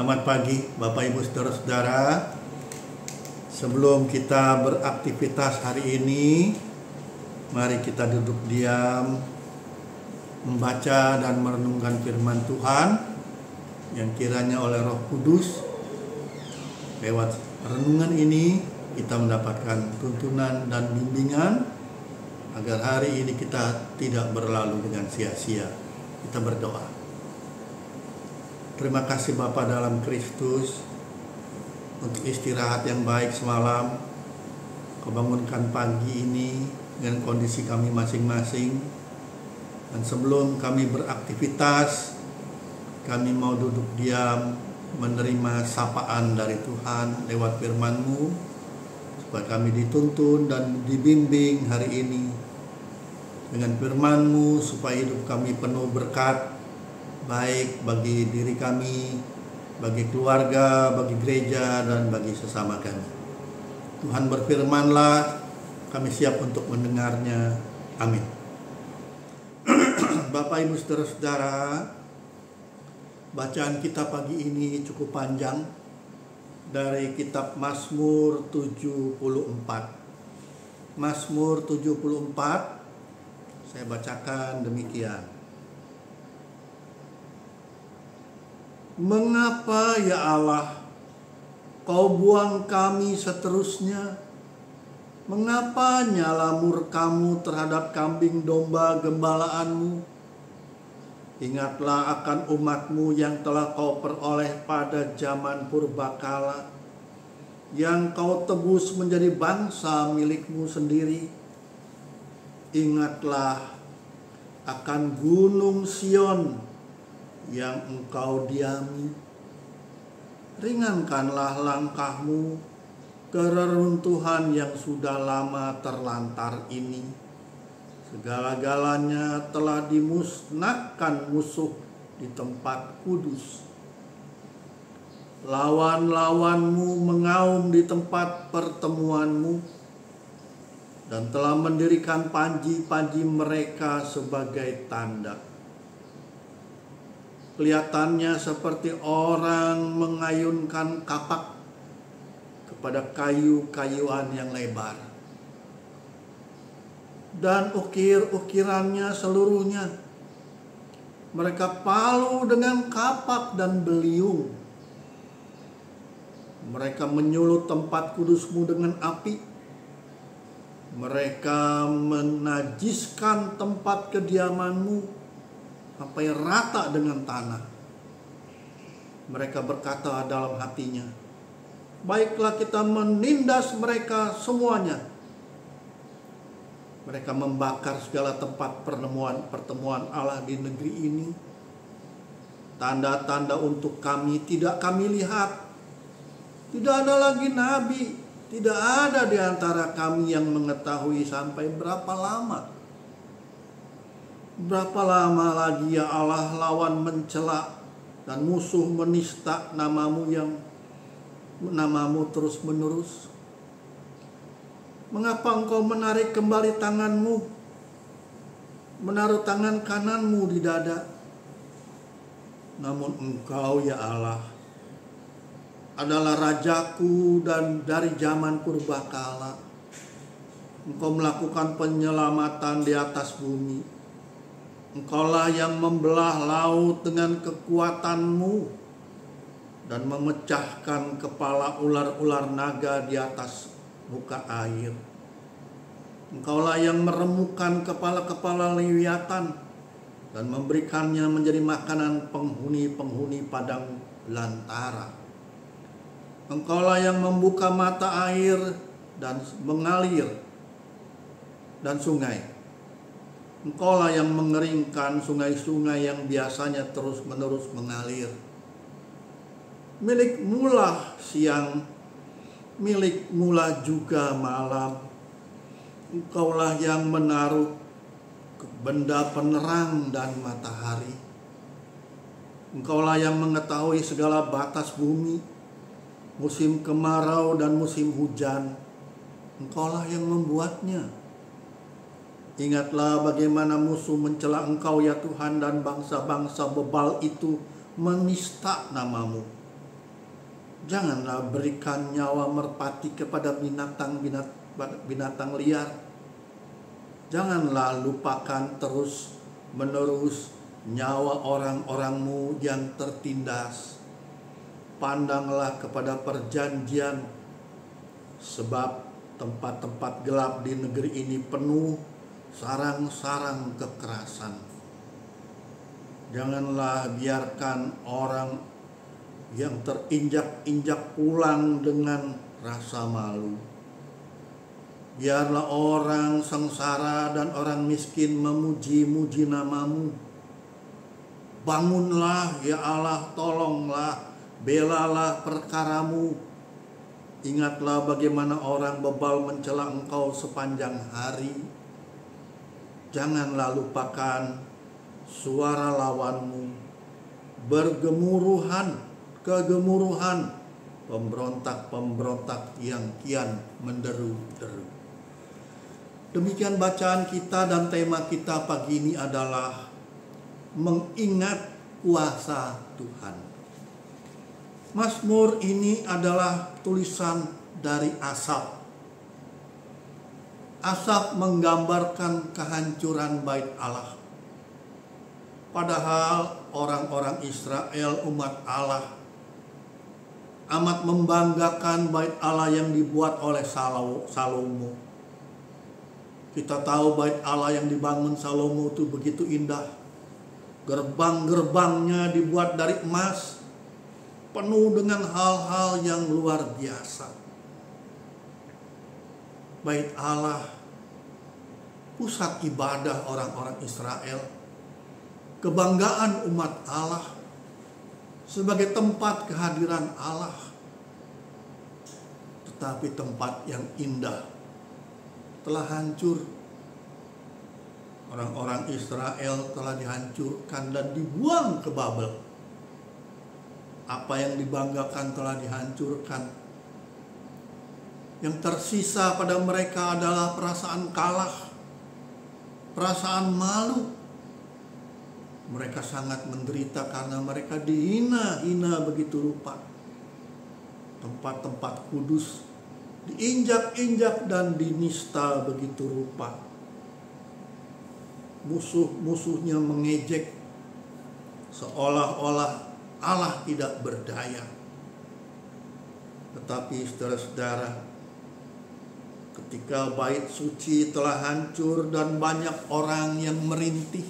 Selamat pagi Bapak Ibu Saudara-saudara. Sebelum kita beraktivitas hari ini, mari kita duduk diam, membaca dan merenungkan firman Tuhan yang kiranya oleh Roh Kudus lewat renungan ini kita mendapatkan tuntunan dan bimbingan agar hari ini kita tidak berlalu dengan sia-sia. Kita berdoa. Terima kasih Bapa dalam Kristus untuk istirahat yang baik semalam. Kau bangunkan pagi ini dengan kondisi kami masing-masing. Dan sebelum kami beraktivitas, kami mau duduk diam menerima sapaan dari Tuhan lewat firman-Mu, supaya kami dituntun dan dibimbing hari ini dengan firman-Mu, supaya hidup kami penuh berkat, baik bagi diri kami, bagi keluarga, bagi gereja, dan bagi sesama kami. Tuhan berfirmanlah, kami siap untuk mendengarnya. Amin. Bapak Ibu Saudara-saudara, bacaan kita pagi ini cukup panjang dari kitab Mazmur 74. Mazmur 74, saya bacakan demikian. Mengapa ya Allah, kau buang kami seterusnya? Mengapa nyala murka-Mu terhadap kambing domba gembalaanmu? Ingatlah akan umat-Mu yang telah kau peroleh pada zaman purbakala, yang kau tebus menjadi bangsa milik-Mu sendiri. Ingatlah akan gunung Sion yang engkau diami. Ringankanlah langkah-Mu ke reruntuhan yang sudah lama terlantar ini. Segala-galanya telah dimusnahkan musuh di tempat kudus. Lawan-lawan-Mu mengaum di tempat pertemuan-Mu, dan telah mendirikan panji-panji mereka sebagai tanda. Kelihatannya seperti orang mengayunkan kapak kepada kayu-kayuan yang lebar. Dan ukir-ukirannya seluruhnya mereka palu dengan kapak dan beliung. Mereka menyulut tempat kudus-Mu dengan api. Mereka menajiskan tempat kediaman-Mu sampai rata dengan tanah. Mereka berkata dalam hatinya, baiklah kita menindas mereka semuanya. Mereka membakar segala tempat pertemuan Allah di negeri ini. Tanda-tanda untuk kami tidak kami lihat. Tidak ada lagi nabi, tidak ada di antara kami yang mengetahui sampai berapa lama. Berapa lama lagi ya Allah lawan mencela dan musuh menista nama-Mu yang nama-Mu terus menerus? Mengapa Engkau menarik kembali tangan-Mu, menaruh tangan kanan-Mu di dada? Namun Engkau ya Allah adalah Rajaku, dan dari zaman purbakala Engkau melakukan penyelamatan di atas bumi. Engkaulah yang membelah laut dengan kekuatan-Mu dan memecahkan kepala ular-ular naga di atas muka air. Engkaulah yang meremukkan kepala-kepala lewiatan dan memberikannya menjadi makanan penghuni-penghuni padang belantara. Engkaulah yang membuka mata air dan mengalir dan sungai. Engkaulah yang mengeringkan sungai-sungai yang biasanya terus-menerus mengalir. Milik-Mu lah siang, milik-Mu lah juga malam. Engkaulah yang menaruh benda penerang dan matahari. Engkaulah yang mengetahui segala batas bumi, musim kemarau dan musim hujan. Engkaulah yang membuatnya. Ingatlah bagaimana musuh mencela Engkau ya Tuhan, dan bangsa-bangsa bebal itu menista nama-Mu. Janganlah berikan nyawa merpati kepada binatang liar. Janganlah lupakan terus menerus nyawa orang-orangmu yang tertindas. Pandanglah kepada perjanjian, sebab tempat-tempat gelap di negeri ini penuh sarang-sarang kekerasan. Janganlah biarkan orang yang terinjak-injak pulang dengan rasa malu. Biarlah orang sengsara dan orang miskin memuji-muji namamu. Bangunlah ya Allah, tolonglah, belalah perkaramu. Ingatlah bagaimana orang bebal mencela engkau sepanjang hari. Janganlah lupakan suara lawanmu, kegemuruhan pemberontak-pemberontak yang kian menderu-deru. Demikian bacaan kita, dan tema kita pagi ini adalah mengingat kuasa Tuhan. Mazmur ini adalah tulisan dari Asaf. Asaf menggambarkan kehancuran bait Allah. Padahal orang-orang Israel, umat Allah, amat membanggakan bait Allah yang dibuat oleh Salomo. Kita tahu bait Allah yang dibangun Salomo itu begitu indah. Gerbang-gerbangnya dibuat dari emas, penuh dengan hal-hal yang luar biasa. Bait Allah, pusat ibadah orang-orang Israel, kebanggaan umat Allah, sebagai tempat kehadiran Allah. Tetapi tempat yang indah telah hancur. Orang-orang Israel telah dihancurkan dan dibuang ke Babel. Apa yang dibanggakan telah dihancurkan. Yang tersisa pada mereka adalah perasaan kalah, perasaan malu. Mereka sangat menderita karena mereka dihina-hina begitu rupa. Tempat-tempat kudus diinjak-injak dan dinista begitu rupa. Musuh-musuhnya mengejek, seolah-olah Allah tidak berdaya. Tetapi saudara-saudara, ketika bait suci telah hancur dan banyak orang yang merintih,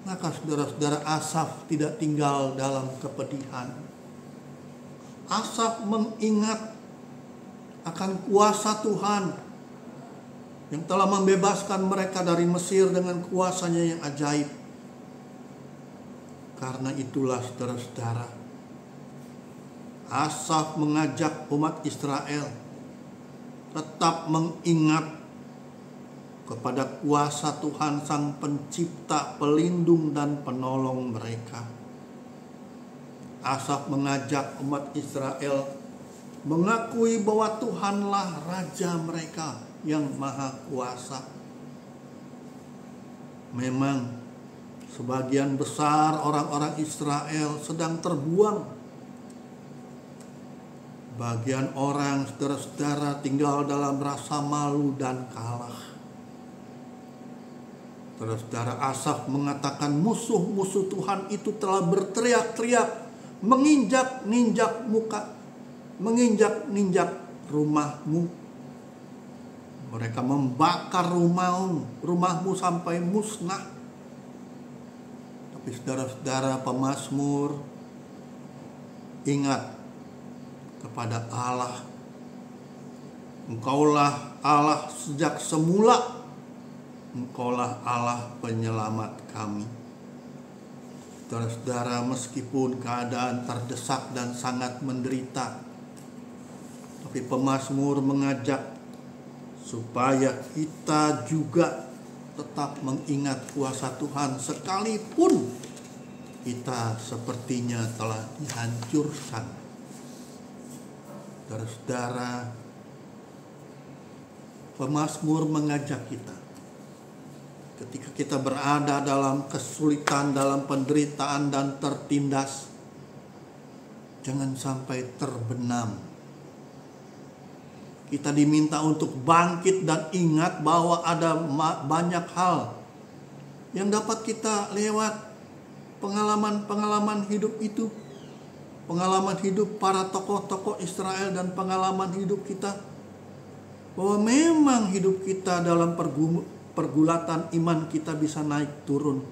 maka saudara-saudara, Asaf tidak tinggal dalam kepedihan. Asaf mengingat akan kuasa Tuhan yang telah membebaskan mereka dari Mesir dengan kuasanya yang ajaib. Karena itulah saudara-saudara, Asaf mengajak umat Israel tetap mengingat kepada kuasa Tuhan, Sang Pencipta, Pelindung dan Penolong mereka. Asaf mengajak umat Israel mengakui bahwa Tuhanlah Raja mereka yang maha kuasa. Memang sebagian besar orang-orang Israel sedang terbuang. Bagian orang, saudara-saudara, tinggal dalam rasa malu dan kalah. Saudara-saudara, Asaf mengatakan musuh-musuh Tuhan itu telah berteriak-teriak, menginjak-ninjak rumahmu. Mereka membakar rumahmu sampai musnah. Tapi saudara-saudara pemazmur ingat kepada Allah. Engkaulah Allah sejak semula. Engkaulah Allah penyelamat kami. Saudara-saudara, meskipun keadaan terdesak dan sangat menderita, tapi pemazmur mengajak supaya kita juga tetap mengingat kuasa Tuhan sekalipun kita sepertinya telah dihancurkan. Saudara-saudara, pemazmur mengajak kita, ketika kita berada dalam kesulitan, dalam penderitaan dan tertindas, jangan sampai terbenam. Kita diminta untuk bangkit dan ingat bahwa ada banyak hal yang dapat kita lewat pengalaman-pengalaman hidup itu. Pengalaman hidup para tokoh-tokoh Israel dan pengalaman hidup kita. Bahwa memang hidup kita dalam pergulatan iman kita bisa naik turun.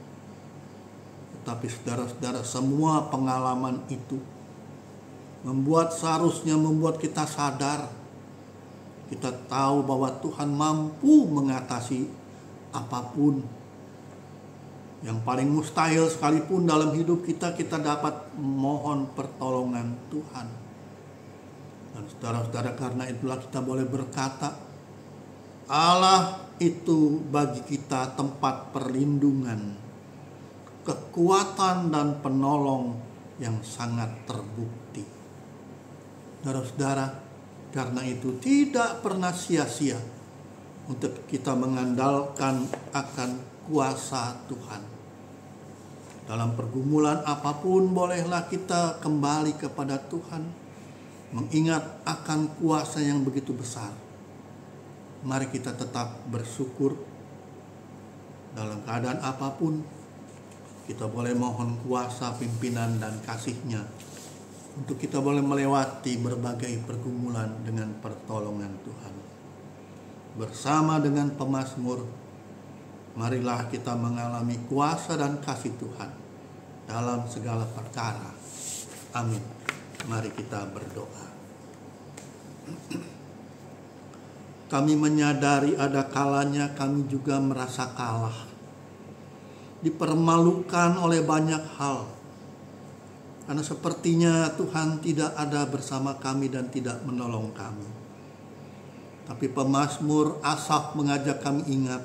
Tetapi saudara-saudara, semua pengalaman itu seharusnya membuat kita sadar. Kita tahu bahwa Tuhan mampu mengatasi apapun. Yang paling mustahil sekalipun dalam hidup kita dapat mohon pertolongan Tuhan. Dan saudara-saudara, karena itulah kita boleh berkata, Allah itu bagi kita tempat perlindungan, kekuatan dan penolong yang sangat terbukti. Saudara-saudara, karena itu tidak pernah sia-sia untuk kita mengandalkan akan kuasa Tuhan. Dalam pergumulan apapun bolehlah kita kembali kepada Tuhan, mengingat akan kuasa yang begitu besar. Mari kita tetap bersyukur dalam keadaan apapun. Kita boleh mohon kuasa, pimpinan dan kasih-Nya untuk kita boleh melewati berbagai pergumulan dengan pertolongan Tuhan. Bersama dengan pemazmur, marilah kita mengalami kuasa dan kasih Tuhan dalam segala perkara. Amin. Mari kita berdoa. Kami menyadari ada kalanya kami juga merasa kalah, dipermalukan oleh banyak hal. Karena sepertinya Tuhan tidak ada bersama kami dan tidak menolong kami. Tapi pemazmur Asaf mengajak kami ingat,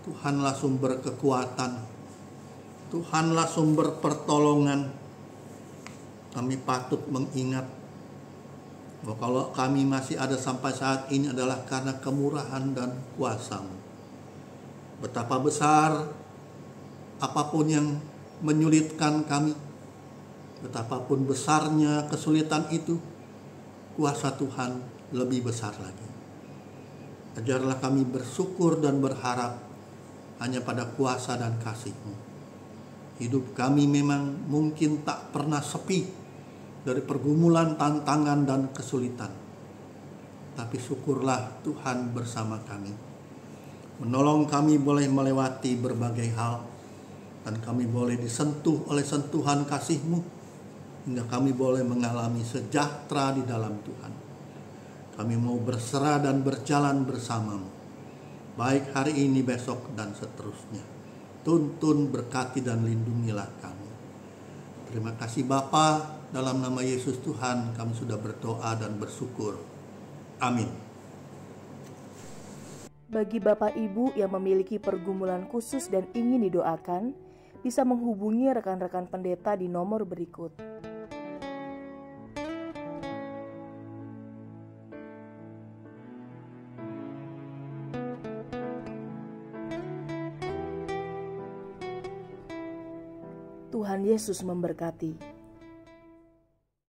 Tuhanlah sumber kekuatan, Tuhanlah sumber pertolongan. Kami patut mengingat bahwa kalau kami masih ada sampai saat ini adalah karena kemurahan dan kuasa-Mu. Betapa besar apapun yang menyulitkan kami, betapapun besarnya kesulitan itu, kuasa Tuhan lebih besar lagi. Ajarlah kami bersyukur dan berharap hanya pada kuasa dan kasih-Mu. Hidup kami memang mungkin tak pernah sepi dari pergumulan, tantangan, dan kesulitan. Tapi syukurlah Tuhan bersama kami, menolong kami boleh melewati berbagai hal, dan kami boleh disentuh oleh sentuhan kasih-Mu, hingga kami boleh mengalami sejahtera di dalam Tuhan. Kami mau berserah dan berjalan bersama-Mu, baik hari ini, besok, dan seterusnya. Tuntun, berkati, dan lindungilah kami. Terima kasih Bapa, dalam nama Yesus Tuhan kami sudah berdoa dan bersyukur. Amin. Bagi Bapak Ibu yang memiliki pergumulan khusus dan ingin didoakan, bisa menghubungi rekan-rekan pendeta di nomor berikut. Tuhan Yesus memberkati.